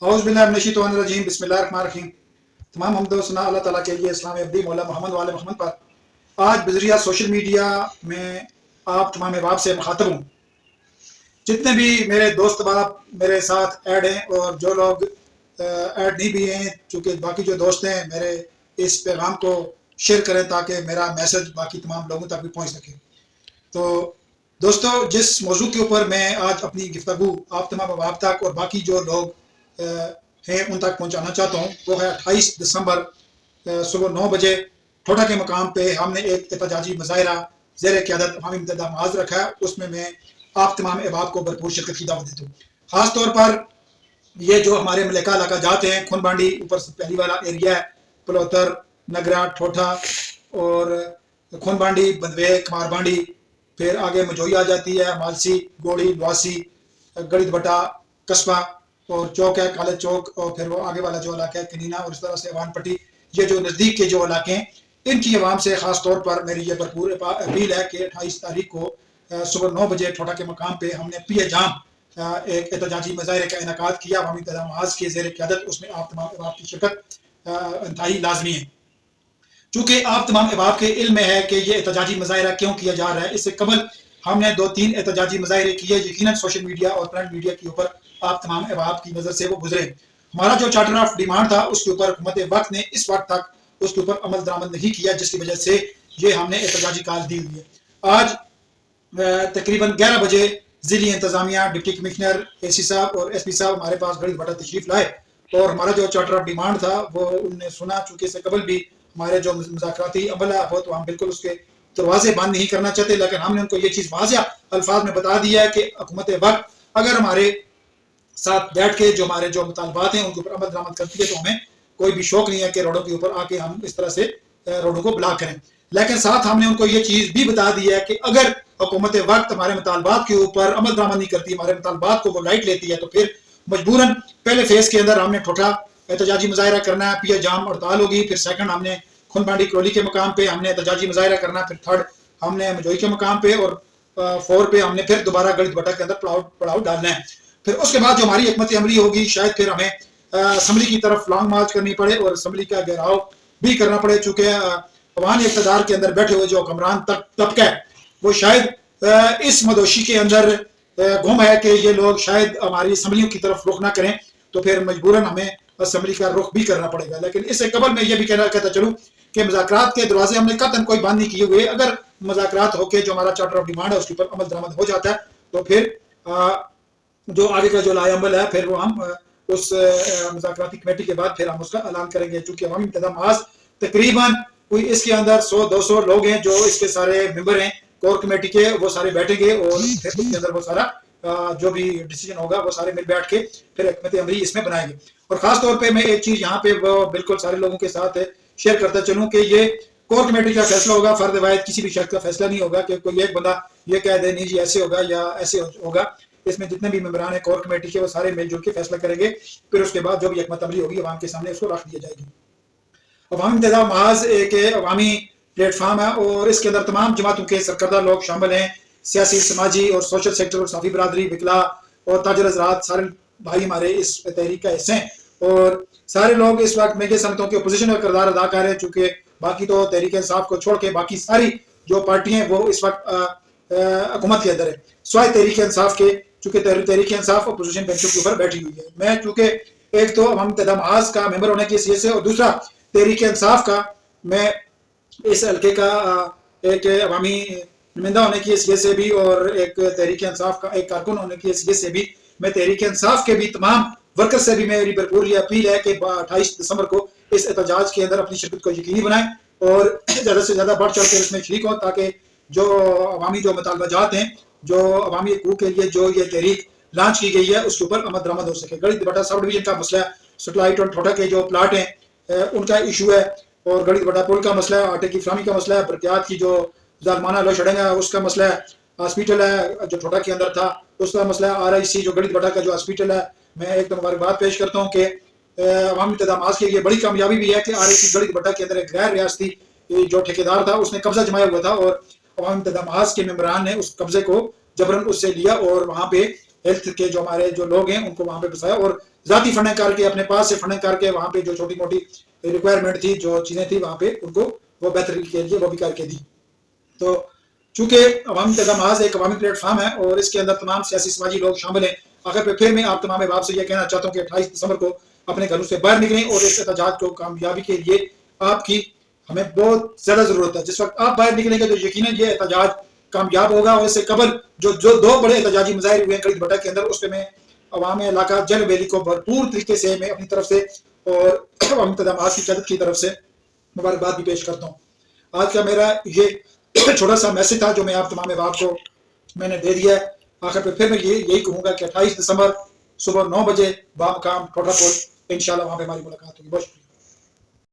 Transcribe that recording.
औज़ुबिल्लाहि बिस्मिल्लाहिर्रहमानिर्रहीम। तमाम हम्द व सना अल्लाह ताला के लिए, इस्लाम अब्दी मौला मोहम्मद वाले मोहम्मद पर। आज बज़रिया सोशल मीडिया में आप तमाम अहबाब से मुखातब हूँ। जितने भी मेरे दोस्त बाप मेरे साथ ऐड हैं और जो लोग ऐड नहीं भी हैं, चूँकि बाकी जो दोस्त हैं मेरे इस पैगाम को शेयर करें ताकि मेरा मैसेज बाकी तमाम लोगों तक भी पहुँच सके। तो दोस्तों, जिस मौजू के ऊपर मैं आज अपनी गुफ्तगू आप तमाम अहबाब तक और बाकी जो लोग हैं उन तक पहुंचाना चाहता हूं, वो है 28 दिसंबर सुबह 9 बजे ठोठा के मकाम पे हमने एक एहतजाजी मुजाहरा ज़ेर क़यादत अवामी मुत्तहिदा महाज़ रखा है। उसमें मैं आप तमाम अहबाब को भरपूर शिरकत की दावत देता हूँ। ख़ास तौर पर ये जो हमारे मलिका इलाका जाते हैं, खून बांडी ऊपर से पहली वाला एरिया है, पलौतर, नगरा, ठोठा और खून बांडी, बंदवे, कमार बांडी, फिर आगे मजोई आ जाती है, मालसी, गोड़ी, लवासी, गड़ित बटा, कस्बा और चौक है कॉलेज चौक, और फिर वो आगे वाला जो इलाका है कनीना, और इस तरह से अवान पट्टी। ये जो नज़दीक के जो इलाके हैं, इनकी आवाम से ख़ास तौर पर मेरी ये भरपूर अपील है कि 28 तारीख को सुबह 9 बजे ठोठा के मकाम पे हमने पिए जाम एक एहतजाजी मुजाहरे का इनेकाद किया अवामी मुत्तहिदा महाज़ के ज़ेर क़यादत। उसमें आप तमाम अहबाब की शिरकत इंतहाई लाजमी है। चूँकि आप तमाम अहबाब के इल्म में है कि ये एहतजाजी मुजाहरा क्यों किया जा रहा है। इससे कबल हमने 2-3 एहतजाजी मुजाहरे किए, यकीनन सोशल मीडिया और प्रिंट मीडिया के ऊपर आप तमाम अहबाब की नज़र से वो गुजरे। हमारा जो चार्टर ऑफ डिमांड था उसके ऊपर हुकूमत वक्त ने इस वक्त तक उसके ऊपर अमल दरामद नहीं किया, जिसकी वजह से ये हमने एहतजाजी कॉल दी हुई है। आज तकरीबन 11 बजे ज़िली इंतज़ामिया, डिप्टी कमिश्नर, AC साहब और SP साहब हमारे पास गड़ित बटा तशरीफ़ लाए और हमारा जो चार्टर ऑफ डिमांड था वो उनने सुना। चूँकि इससे कबल भी हमारे जो मुज़ाकराती अमल है वो तो हम बिल्कुल उसके दरवाजे बंद नहीं करना चाहते, लेकिन हमने उनको ये चीज़ वाज़िया अल्फाज में बता दिया है कि हुकूमत वक्त अगर हमारे साथ बैठ के जो हमारे जो मुतालबात हैं उनके ऊपर अमल दरामद करती है तो हमें कोई भी शौक नहीं है कि रोडों के ऊपर आके हम इस तरह से रोडों को ब्लॉक करें। लेकिन साथ हमने उनको ये चीज़ भी बता दी है कि अगर हुकूमत वक्त हमारे मुतालबात के ऊपर अमल दरामद नहीं करती, हमारे मुतालबात को वो लाइट लेती है, तो फिर मजबूरन पहले फेज़ के अंदर हमने ठोठा एहतजाजी मुजाहरा करना है, पिया जाम हड़ताल होगी, फिर सेकंड हमने खून बांडी क्रोली के मकाम पे हमने एहतजाजी मुजाहरा करना, फिर थर्ड हमने मजोई के मकाम पे, और 4 पे हमने फिर दोबारा गड़ित बटा के अंदर पड़ाव डालना है। फिर उसके बाद जो हमारी हिकमत अमली होगी, शायद फिर हमें असम्बली की तरफ लॉन्ग मार्च करनी पड़े और असम्बली का घेराव भी करना पड़े। चूँकि अवामी इक़्तिदार के अंदर बैठे हुए जो हुक्मरान तबका है वो शायद इस मदोशी के अंदर गुम है कि ये लोग शायद हमारी असम्बलियों की तरफ रुख ना करें, तो फिर मजबूरन हमें असम्बली का रुख भी करना पड़ेगा। लेकिन इससे कबल मैं ये भी कहता चलूँ कि मुज़ाकरात के दरवाजे हमने कतन कोई बंद नहीं किए हुए। अगर मुज़ाकरात होकर जो हमारा चार्टर ऑफ डिमांड है उसके ऊपर अमल दरामद हो जाता है तो फिर जो आगे का जो लाए अमल है फिर वो हम उस मुज़ाकराती कमेटी के बाद फिर हम उसका ऐलान करेंगे। चूँकि अवामी मुत्तहिदा महाज़ तकरीबन कोई इसके अंदर 100-200 लोग हैं जो इसके सारे मेंबर हैं कोर कमेटी के, वो सारे बैठेंगे और फिर उसके अंदर वो सारा जो भी डिसीजन होगा वो सारे मिल बैठ के फिर हिकमत अमली इसमें बनाएंगे। और ख़ास तौर पे मैं एक चीज़ यहाँ पे वो बिल्कुल सारे लोगों के साथ शेयर करता चलूँ कि ये कोर कमेटी का फैसला होगा, फर्द वाहिद किसी भी शख्स का फैसला नहीं होगा कि कोई एक बंदा ये कह दे नहीं जी ऐसे होगा या ऐसे होगा। इसमें जितने भी मेंबरान है कोर कमेटी के वो सारे मिलजुल के फैसला करेंगे, फिर उसके बाद जो भी हिकमत अमली होगी अवाम के सामने उसको रख दिया जाएगी। अवामी मुत्तहिदा महाज़ एक अवामी प्लेटफार्म है और इसके अंदर तमाम जमातों के सरकर्दा लोग शामिल हैं, सियासी, समाजी और सोशल सेक्टर और साफी बरादरी, विकला और ताजर हज़रात, सारे भाई हमारे इस तहरीक का हिस्से हैं। और सारे लोग इस वक्त मैं ये समझता हूँ कि अपोजिशन का किरदार अदा कर रहे हैं, चूँकि बाकी तो तहरीक इंसाफ को छोड़ के बाकी सारी जो पार्टियाँ हैं वो इस वक्त हुकूमत के अंदर है, स्वाय तहरीक इंसाफ के। चूँकि तहरीक इंसाफ अपोजिशन बेंचों के ऊपर बैठी हुई है। मैं चूँकि एक तो अवामी मुत्तहिदा महाज़ का मेंबर होने की हैसियत से और दूसरा तहरीक इंसाफ का मैं इस हल्के का एक अवामी नुमाइंदा होने की हैसियत से भी और एक तहरीक इंसाफ का एक कारकुन होने की हैसियत से भी मैं तहरीक इंसाफ के भी तमाम वर्कर से भी मेरी भरपूर ये अपील है कि 28 दिसंबर को इस एहतजाज के अंदर अपनी शिरकत को यकीनी बनाएं और ज़्यादा से ज़्यादा बढ़ चढ़ कर इसमें शरीक हों, ताकि जो अवामी जो मुतालबाजात हैं, जो अवामी हकूक़ के लिए जो ये तहरीक लॉन्च की गई है उसके ऊपर अमल दरामद हो सके। गड़ित बटा सब डिवीजन का मसला है, सैटेलाइट और ठोठा के जो प्लाट हैं उनका इशू है, और गड़ित बटा पुल का मसला है, आटे की फ्राहमी का मसला है, बरक़ियात की जो ज़ालमाना लोड शेडिंग है उसका मसला है, हॉस्पिटल है जो ठोठा के अंदर था उसका मसला है, RIC जो गड़ित बटा का जो हॉस्पिटल है। मैं एक तो मुबारकबाद पेश करता हूँ कि अवामी मुत्तहिदा महाज़ के लिए बड़ी कामयाबी भी है कि RIC गड़ित बटा के अंदर एक गैर रियासती जो ठेकेदार था उसने कब्जा जमाया हुआ था और अवामी मुत्तहिदा महाज़ के मेंबरान ने उस कब्जे को जबरन उससे लिया और वहाँ पे ہیلتھ کے جو ہمارے جو لوگ ہیں ان کو وہاں پہ بسایا اور ذاتی فنڈنگ کر کے اپنے پاس سے فنڈنگ کر کے وہاں پہ جو چھوٹی موٹی ریکوائرمنٹ تھی جو چیزیں تھی وہاں پہ ان کو وہ بہتری کے لیے وہ بھی کر کے دی. تو چونکہ عوامی پیغامات ایک عوامی پلیٹ فارم ہے اور اس کے اندر تمام سیاسی سماجی لوگ شامل ہیں. آخر پھر میں آپ تمام احباب سے یہ کہنا چاہتا ہوں کہ 28 دسمبر کو اپنے گھروں سے باہر نکلیں اور اس احتجاج کو کامیابی کے لیے آپ کی ہمیں بہت زیادہ ضرورت ہے. جس وقت آپ باہر نکلیں گے تو یقیناً یہ احتجاج کامیاب ہوگا. اور اس سے قبل جو 2 بڑے احتجاجی مظاہرے ہوئے ہیں خلیج بٹہ کے اندر اس پہ میں عوام علاقہ جل ویلی کو بھرپور طریقے سے میں اپنی طرف سے اور عوامی اقتدامات کی قیادت کی طرف سے مبارکباد بھی پیش کرتا ہوں. آج کا میرا یہ چھوٹا سا میسج تھا جو میں آپ تمام احباب کو میں نے دے دیا ہے. آخر پہ میں یہی کہوں گا کہ 28 دسمبر صبح 9 بجے بامقام ٹھوٹا پول انشاءاللہ وہاں پہ ہماری ملاقات ہوگی. بہت شکریہ.